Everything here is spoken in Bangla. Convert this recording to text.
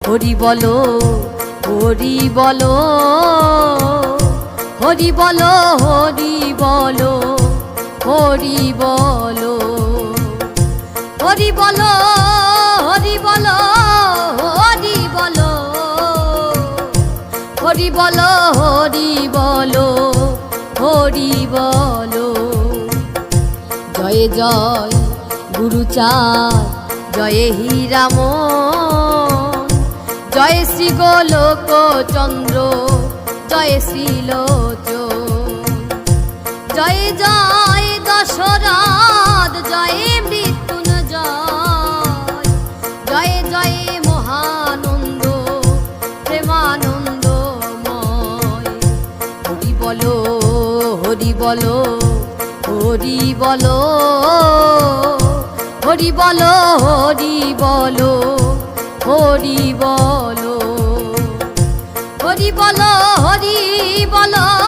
হরি বলো হরি বলো হরি বলো হরি বলো হরি বলো হরি বলো হরি বলো হরি বলো হরি বলো হরি বলো হরি বলো জয় জয় গুরুচাঁদ জয় হীরাম জয় শ্রী গোলক চন্দ্র জয় শ্রীলোচন জয় জয় দশরথ জয় মৃত্যুঞ্জয় জয় জয় মহানন্দ প্রেমানন্দময় হরি বলো হরি বলো হরি বলো হরি বলো হরি বলো হরি বলো হরি বলো হরি বলো